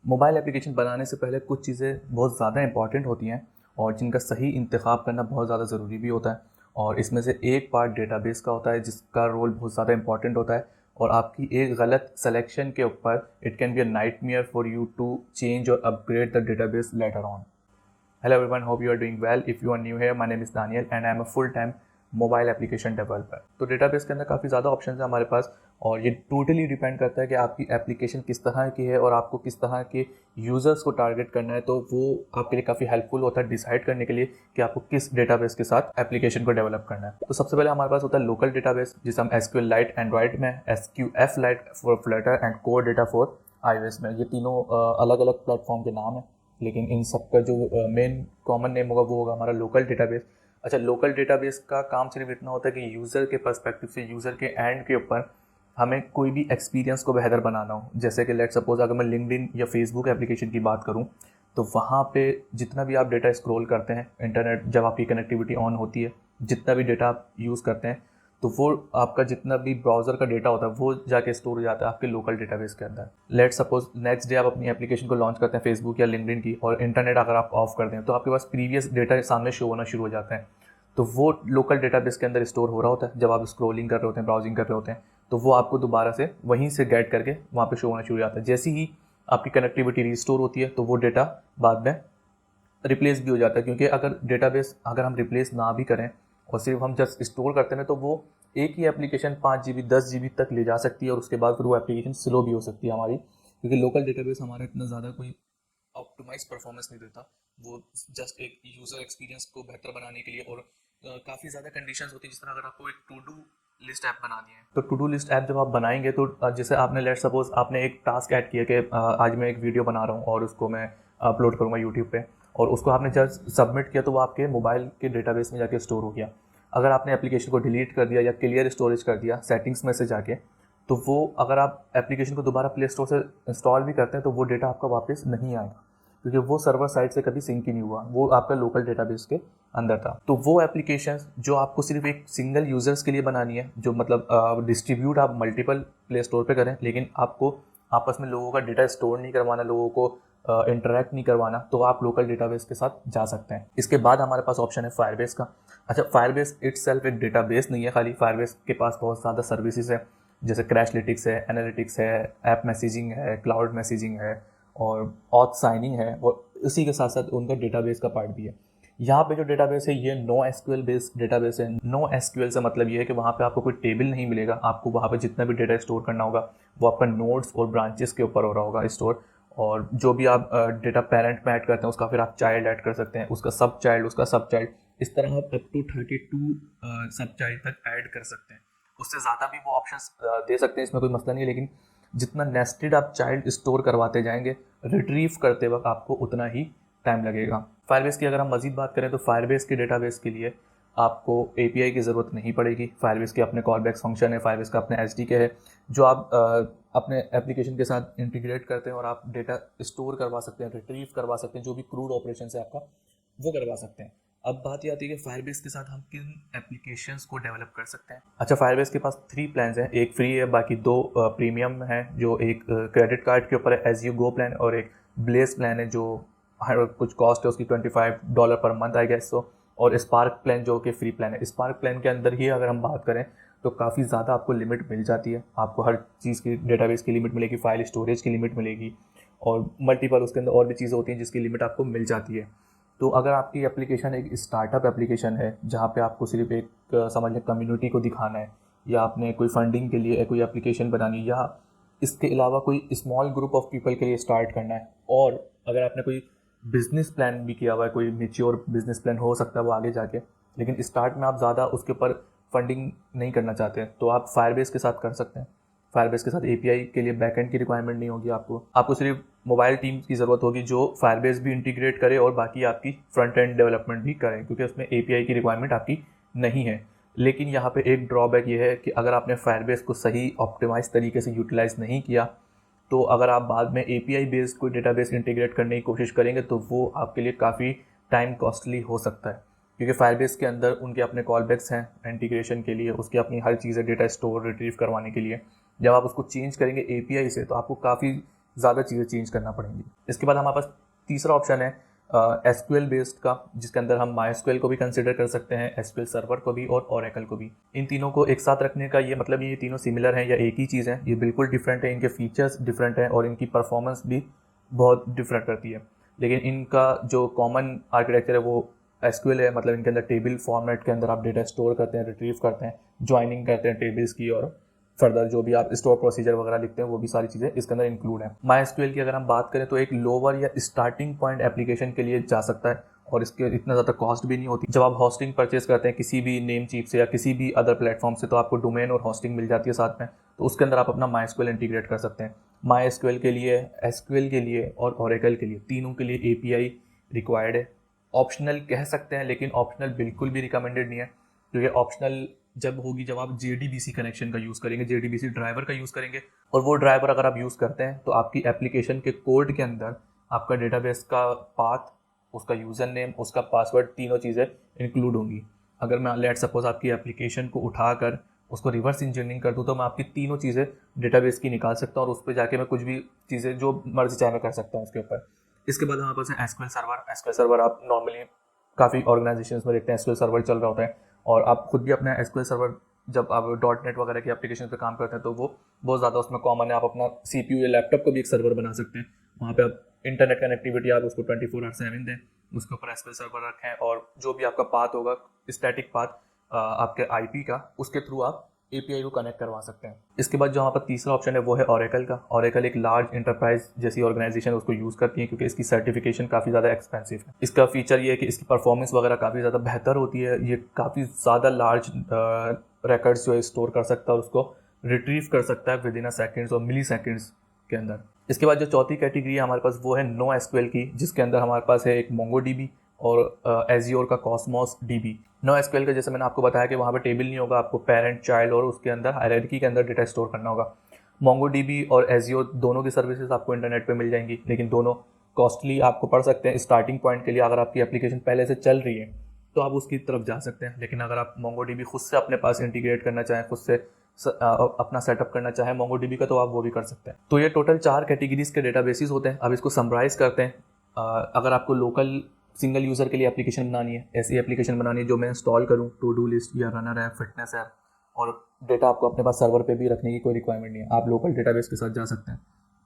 Mobile application बनाने से पहले कुछ चीज़ें बहुत ज़्यादा इंपॉर्टेंट होती हैं और जिनका सही इंतखाब करना बहुत ज़्यादा ज़रूरी भी होता है। और इसमें से एक पार्ट डेटाबेस का होता है जिसका रोल बहुत ज़्यादा इंपॉर्टेंट होता है। और आपकी एक गलत सिलेक्शन के ऊपर it can be a nightmare for you to change और upgrade the database later on. Hello everyone, hope you are doing well. If you are new here, my name is Daniel and I am a full-time mobile application developer. तो database के अंदर काफ़ी ज़्यादा option है हमारे पास और ये totally depend करता है कि आपकी एप्लीकेशन किस तरह की है और आपको किस तरह के यूज़र्स को टारगेट करना है। तो वो आपके लिए काफ़ी हेल्पफुल होता है डिसाइड करने के लिए कि आपको किस डेटाबेस के साथ एप्लीकेशन को डेवलप करना है। तो सबसे पहले हमारे पास होता है लोकल डेटाबेस जिसे हम SQLite एंड्रॉइड में, SQFlite for Flutter and core data for iOS में। ये तीनों अलग अलग प्लेटफॉर्म के नाम हैं, लेकिन इन सब का जो मेन कॉमन नेम होगा वो होगा हमारा लोकल डेटाबेस। अच्छा, लोकल डेटाबेस का काम सिर्फ इतना होता है कि यूज़र के पर्सपेक्टिव से, यूज़र के एंड के ऊपर हमें कोई भी एक्सपीरियंस को बेहतर बनाना हो। जैसे कि लेट सपोज अगर मैं लिंक्डइन या फेसबुक एप्लीकेशन की बात करूं, तो वहाँ पे जितना भी आप डेटा स्क्रॉल करते हैं, इंटरनेट जब आपकी कनेक्टिविटी ऑन होती है, जितना भी डेटा आप यूज़ करते हैं, तो वो आपका जितना भी ब्राउज़र का डेटा होता है वो जाके स्टोर हो जाता है आपके लोकल डेटाबेस के अंदर। लेट सपोज नेक्स्ट डे आप अपनी एप्लीकेशन को लॉन्च करते हैं फेसबुक या लिंक्डइन की, और इंटरनेट अगर आप ऑफ कर दें तो आपके पास प्रीवियस डेटा सामने शो होना शुरू हो जाते हैं। तो वो लोकल डेटाबेस के अंदर स्टोर हो रहा होता है। जब आप स्क्रॉलिंग कर रहे होते हैं, ब्राउजिंग कर रहे होते हैं, तो वो आपको दोबारा से वहीं से गेट करके वहाँ पे शो होना शुरू हो जाता है। जैसे ही आपकी कनेक्टिविटी रिस्टोर होती है तो वो डेटा बाद में रिप्लेस भी हो जाता है, क्योंकि अगर डेटाबेस अगर हम रिप्लेस ना भी करें और सिर्फ हम जस्ट स्टोर करते हैं तो वो एक ही एप्लीकेशन 5 GB 10 GB तक ले जा सकती है और उसके बाद फिर वो एप्लीकेशन स्लो भी हो सकती है हमारी, क्योंकि लोकल डेटाबेस हमारा इतना ज़्यादा कोई ऑप्टिमाइज परफॉर्मेंस नहीं देता। वो जस्ट एक यूज़र एक्सपीरियंस को बेहतर बनाने के लिए, और काफ़ी ज़्यादा कंडीशंस होती है। जिस तरह अगर आपको एक टू डू लिस्ट ऐप बनानी है, तो टू डू लिस्ट ऐप जब आप बनाएंगे तो जैसे आपने लेट सपोज आपने एक टास्क ऐड किया कि आज मैं एक वीडियो बना रहा हूँ और उसको मैं अपलोड करूँगा यूट्यूब पे, और उसको आपने जस्ट सबमिट किया तो वो आपके मोबाइल के डेटाबेस में जाके स्टोर हो गया। अगर आपने एप्लीकेशन को डिलीट कर दिया या क्लियर स्टोरेज कर दिया सेटिंग्स में से जाके, तो वो अगर आप एप्लीकेशन को दोबारा प्ले स्टोर से इंस्टॉल भी करते हैं तो वो डेटा आपका वापस नहीं आएगा, क्योंकि वो सर्वर साइड से कभी सिंक ही नहीं हुआ, वो आपका लोकल डेटाबेस के अंदर था। तो वो एप्लीकेशन जो आपको सिर्फ एक सिंगल यूज़र्स के लिए बनानी है, जो मतलब डिस्ट्रीब्यूट आप मल्टीपल प्ले स्टोर पे करें, लेकिन आपको आपस में लोगों का डेटा स्टोर नहीं करवाना, लोगों को इंटरेक्ट नहीं करवाना, तो आप लोकल डेटाबेस के साथ जा सकते हैं। इसके बाद हमारे पास ऑप्शन है फायरबेस का। अच्छा, फायरबेस इटसेल्फ एक डेटाबेस नहीं है खाली, फायरबेस के पास बहुत ज़्यादा सर्विसेज है, जैसे क्रैशलिटिक्स है, एनालिटिक्स है, ऐप मैसेजिंग है, क्लाउड मैसेजिंग है और ऑथ साइनिंग है, और इसी के साथ साथ उनका डेटाबेस का पार्ट भी है। यहाँ पे जो डेटाबेस है ये नो एसक्यूएल बेस्ड डेटाबेस है। नो एसक्यूएल से मतलब ये है कि वहाँ पे आपको कोई टेबल नहीं मिलेगा, आपको वहाँ पे जितना भी डेटा स्टोर करना होगा वो आपका नोड्स और ब्रांचेस के ऊपर हो रहा होगा स्टोर, और जो भी आप डेटा पेरेंट में ऐड करते हैं उसका फिर आप चाइल्ड ऐड कर सकते हैं, उसका सब चाइल्ड, उसका सब चाइल्ड, इस तरह आप अप टू 32 सब चाइल्ड तक ऐड कर सकते हैं। उससे ज़्यादा भी वो ऑप्शंस दे सकते हैं, इसमें कोई मसला नहीं है, लेकिन जितना नेस्टेड आप चाइल्ड स्टोर करवाते जाएंगे रिट्रीव करते वक्त आपको उतना ही टाइम लगेगा। फायरबेस की अगर हम मजीद बात करें तो फायरबेस के डेटाबेस के लिए आपको API की ज़रूरत नहीं पड़ेगी। फायरबेस के अपने कॉलबैक्स फंक्शन है, फायरबेस का अपने SDK है जो आप अपने एप्लीकेशन के साथ इंटीग्रेट करते हैं और आप डेटा स्टोर करवा सकते हैं, रिट्रीव करवा सकते हैं, जो भी क्रूड ऑपरेशन है आपका वो करवा सकते हैं। अब बात ये आती है कि फायरबेस के साथ हम किन एप्लीकेशंस को डेवलप कर सकते हैं। अच्छा, फायरबेस के पास 3 प्लान्स हैं, एक फ्री है, बाकी 2 प्रीमियम है, जो एक क्रेडिट कार्ड के ऊपर है एज यू गो प्लान, और एक ब्लेस प्लान है जो कुछ कॉस्ट है उसकी $25 per month I guess so, और स्पार्क प्लान जो कि फ्री प्लान है। स्पार्क प्लान के अंदर ही अगर हम बात करें तो काफ़ी ज़्यादा आपको लिमिट मिल जाती है, आपको हर चीज़ की डेटाबेस की लिमिट मिलेगी, फाइल स्टोरेज की लिमिट मिलेगी, और मल्टीपल उसके अंदर और भी चीज़ें होती हैं जिसकी लिमिट आपको मिल जाती है। तो अगर आपकी एप्लीकेशन एक स्टार्टअप एप्लीकेशन है जहाँ पे आपको सिर्फ एक समझ लें कम्युनिटी को दिखाना है, या आपने कोई फंडिंग के लिए कोई एप्लीकेशन बनानी है, या इसके अलावा कोई स्मॉल ग्रुप ऑफ पीपल के लिए स्टार्ट करना है, और अगर आपने कोई बिजनेस प्लान भी किया हुआ है, कोई मेच्योर बिजनेस प्लान हो सकता है वो आगे जाके, लेकिन स्टार्ट में आप ज़्यादा उसके ऊपर फंडिंग नहीं करना चाहते हैं, तो आप फायरबेस के साथ कर सकते हैं। फायरबेस के साथ API के लिए बैकएंड की रिक्वायरमेंट नहीं होगी, आपको सिर्फ मोबाइल टीम की ज़रूरत होगी जो फायरबेस भी इंटीग्रेट करे और बाकी आपकी फ्रंट एंड डेवलपमेंट भी करें, क्योंकि उसमें API की रिक्वायरमेंट आपकी नहीं है। लेकिन यहाँ पे एक ड्रॉबैक ये है कि अगर आपने फायरबेस को सही ऑप्टिमाइज तरीके से यूटिलाइज़ नहीं किया, तो अगर आप बाद में API बेस्ड कोई डेटाबेस इंटीग्रेट करने की कोशिश करेंगे तो वो आपके लिए काफ़ी टाइम कॉस्टली हो सकता है, क्योंकि फायरबेस के अंदर उनके अपने कॉलबैक्स हैं इंटीग्रेशन के लिए, उसकी अपनी हर चीज़ है डेटा स्टोर रिट्रीव करवाने के लिए। जब आप उसको चेंज करेंगे API से तो आपको काफ़ी ज़्यादा चीज़ें चेंज करना पड़ेंगी। इसके बाद हमारे पास तीसरा ऑप्शन है एसक्यूएल बेस्ड का, जिसके अंदर हम माईएसक्यूएल को भी कंसिडर कर सकते हैं, एसक्यूएल सर्वर को भी और ओरेकल को भी। इन तीनों को एक साथ रखने का ये मतलब ये तीनों सिमिलर हैं या एक ही चीज़ है, ये बिल्कुल डिफरेंट है, इनके फीचर्स डिफरेंट हैं और इनकी परफॉर्मेंस भी बहुत डिफरेंट करती है। लेकिन इनका जो कॉमन आर्किटेक्चर है वो एसक्यूएल है, मतलब इनके अंदर टेबल फॉर्मेट के अंदर आप डेटा स्टोर करते हैं, रिट्रीव करते हैं, ज्वाइनिंग करते हैं टेबल्स की, और फर्दर जो भी आप स्टोर प्रोसीजर वगैरह लिखते हैं वो भी सारी चीज़ें इसके अंदर इंक्लूड है। माईएसक्यूएल की अगर हम बात करें तो एक लोअर या स्टार्टिंग पॉइंट एप्लीकेशन के लिए जा सकता है और इसके इतना ज़्यादा कॉस्ट भी नहीं होती। जब आप होस्टिंग परचेज करते हैं किसी भी नेम चीप से या किसी भी अदर प्लेटफॉर्म से, तो आपको डोमेन और होस्टिंग मिल जाती है साथ में, तो उसके अंदर आप अपना माईएसक्यूएल इंटीग्रेट कर सकते हैं। माईएसक्यूएल के लिए, एसक्यूएल के लिए और ओरेकल के लिए, तीनों के लिए एपीआई रिक्वायर्ड है। ऑप्शनल कह सकते हैं, लेकिन ऑप्शनल बिल्कुल भी रिकमेंडेड नहीं है, क्योंकि ऑप्शनल जब होगी जब आप JDBC कनेक्शन का यूज़ करेंगे, JDBC ड्राइवर का यूज़ करेंगे, और वो ड्राइवर अगर आप यूज़ करते हैं तो आपकी एप्लीकेशन के कोड के अंदर आपका डेटाबेस का पाथ, उसका यूज़र नेम, उसका पासवर्ड, तीनों चीज़ें इंक्लूड होंगी। अगर मैं लेट सपोज आपकी एप्लीकेशन को उठाकर उसको रिवर्स इंजीनियरिंग कर दूँ तो मैं आपकी तीनों चीज़ें डेटाबेस की निकाल सकता हूँ और उस पर जाके मैं कुछ भी चीज़ें जो मर्जी चाहे मैं कर सकता हूँ उसके ऊपर। इसके बाद हमारे पास है एसक्यूएल सर्वर। एसक्यूएल सर्वर आप नॉर्मली काफ़ी ऑर्गेनाइजेशंस में देखते हैं एसक्यूएल सर्वर चल रहा होता है, और आप खुद भी अपना एसक्यूएल सर्वर जब आप .NET वगैरह की एप्लीकेशन पे काम करते हैं तो वो बहुत ज़्यादा उसमें कॉमन है। आप अपना CPU या लैपटॉप को भी एक सर्वर बना सकते हैं, वहाँ पे आप इंटरनेट कनेक्टिविटी आप उसको 24/7 दें, उसके ऊपर एसक्यूएल सर्वर रखें, और जो भी आपका पाथ होगा स्टैटिक पाथ आपके IP का, उसके थ्रू आप API को कनेक्ट करवा सकते हैं। इसके बाद जो हमारे पास तीसरा ऑप्शन है वो है ओरेकल का। ओरेकल एक लार्ज इंटरप्राइज जैसी ऑर्गेनाइजेशन उसको यूज़ करती है, क्योंकि इसकी सर्टिफिकेशन काफ़ी ज़्यादा एक्सपेंसिव है। इसका फीचर ये है कि इसकी परफॉर्मेंस वगैरह काफ़ी ज़्यादा बेहतर होती है, ये काफ़ी ज़्यादा लार्ज रिकॉर्ड्स जो है स्टोर कर सकता है और उसको रिट्रीव कर सकता है विद इन अ सेकेंड्स और मिली सेकेंड्स के अंदर। इसके बाद जो चौथी कैटेगरी है हमारे पास वो है नो एसक्यूएल की, जिसके अंदर हमारे पास है एक मोंगोडीबी और एजियोर का कॉस्मोस DB। नो एसक्यूएल का जैसे मैंने आपको बताया कि वहाँ पे टेबल नहीं होगा, आपको पेरेंट, चाइल्ड और उसके अंदर हायरार्की के अंदर डेटा स्टोर करना होगा। मोंगोडीबी और एजियोर दोनों की सर्विसेज आपको इंटरनेट पे मिल जाएंगी, लेकिन दोनों कॉस्टली आपको पड़ सकते हैं। स्टार्टिंग पॉइंट के लिए अगर आपकी एप्लीकेशन पहले से चल रही है तो आप उसकी तरफ जा सकते हैं, लेकिन अगर आप मोंगोडीबी खुद से अपने पास इंटीग्रेट करना चाहें, खुद से अपना सेटअप करना चाहें मोंगोडीबी का, तो आप वो भी कर सकते हैं। तो ये टोटल 4 कैटेगरीज के डेटाबेसेस होते हैं। अब इसको समराइज करते हैं। अगर आपको लोकल सिंगल यूज़र के लिए एप्लीकेशन बनानी है, ऐसी एप्लीकेशन बनानी है जो मैं इंस्टॉल करूँ, टू डू लिस्ट या रनर ऐप, फिटनेस ऐप, और डेटा आपको अपने पास सर्वर पे भी रखने की कोई रिक्वायरमेंट नहीं है, आप लोकल डेटाबेस के साथ जा सकते हैं।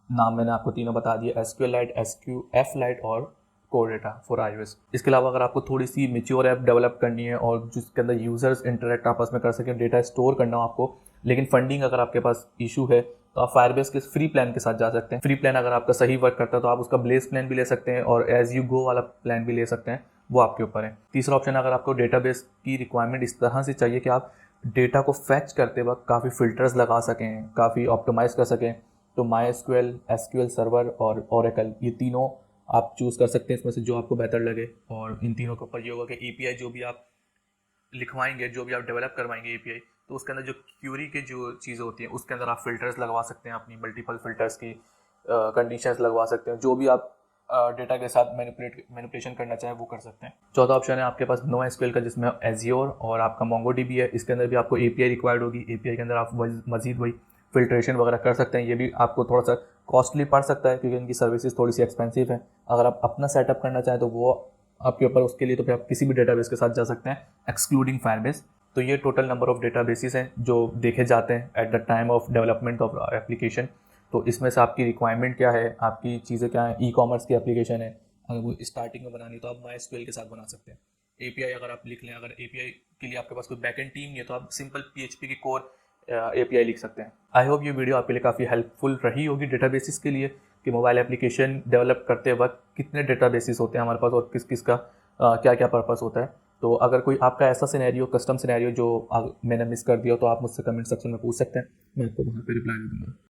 नाम मैंने आपको तीनों बता दिए, SQLite, SQF Lite और कोर डेटा फॉर iOS। इसके अलावा अगर आपको थोड़ी सी मेच्योर ऐप डेवलप करनी है और जिसके अंदर यूज़र्स इंटरेक्ट आपस में कर सकें, डेटा स्टोर करना हो आपको, लेकिन फंडिंग अगर आपके पास इशू है, तो आप फायरबेस के फ्री प्लान के साथ जा सकते हैं। फ्री प्लान अगर आपका सही वर्क करता है तो आप उसका ब्लेस प्लान भी ले सकते हैं और एज यू गो वाला प्लान भी ले सकते हैं, वो आपके ऊपर है। तीसरा ऑप्शन, अगर आपको डेटाबेस की रिक्वायरमेंट इस तरह से चाहिए कि आप डेटा को फैच करते वक्त काफ़ी फिल्टर्स लगा सकें, काफ़ी ऑप्टिमाइज कर सकें, तो माईएसक्यूएल, एसक्यूएल सर्वर और ओरेकल, ये तीनों आप चूज़ कर सकते हैं इसमें से जो आपको बेहतर लगे। और इन तीनों के ऊपर ये होगा कि API जो भी आप लिखवाएंगे, जो भी आप डेवलप करवाएंगे API, तो उसके अंदर जो क्यूरी के जो चीज़ें होती हैं उसके अंदर आप फिल्टर्स लगवा सकते हैं, अपनी मल्टीपल फिल्टर्स की कंडीशंस लगवा सकते हैं, जो भी आप डेटा के साथ मैनिपुलेशन करना चाहें वो कर सकते हैं। चौथा ऑप्शन है आपके पास नो एसक्यूएल का, जिसमें एजियोर और आपका मोंगोडीबी है। इसके अंदर भी आपको API रिक्वायर्ड होगी, API के अंदर आप मजीद वही फिल्ट्रेशन वगैरह कर सकते हैं। ये भी आपको थोड़ा सा कॉस्टली पड़ सकता है क्योंकि इनकी सर्विसेज थोड़ी सी एक्सपेंसिव है। अगर आप अपना सेटअप करना चाहें तो वो आपके ऊपर, उसके लिए तो फिर आप किसी भी डेटाबेस के साथ जा सकते हैं एक्सक्लूडिंग फायरबेस। तो ये टोटल नंबर ऑफ डेटाबेसेस हैं जो देखे जाते हैं at the time of development of application. तो इसमें से आपकी रिक्वायरमेंट क्या है, आपकी चीज़ें क्या हैं। ई-कॉमर्स की एप्लीकेशन है, अगर वो स्टार्टिंग में बनानी तो आप माईएसक्यूएल के साथ बना सकते हैं। API अगर आप लिख लें, अगर API के लिए आपके पास कोई बैकएंड टीम नहीं है तो आप सिंपल PHP की कोर API लिख सकते हैं। आई होप ये वीडियो आपके लिए काफ़ी हेल्पफुल रही होगी डेटाबेसिस के लिए, कि मोबाइल एप्लीकेशन डेवलप करते वक्त कितने डेटाबेसिस होते हैं हमारे पास और किस किस का क्या क्या पर्पस होता है। तो अगर कोई आपका ऐसा सिनेरियो, कस्टम सिनेरियो जो मैंने मिस कर दिया, तो आप मुझसे कमेंट सेक्शन में पूछ सकते हैं, मैं आपको वहाँ पे रिप्लाई दे दूँगा।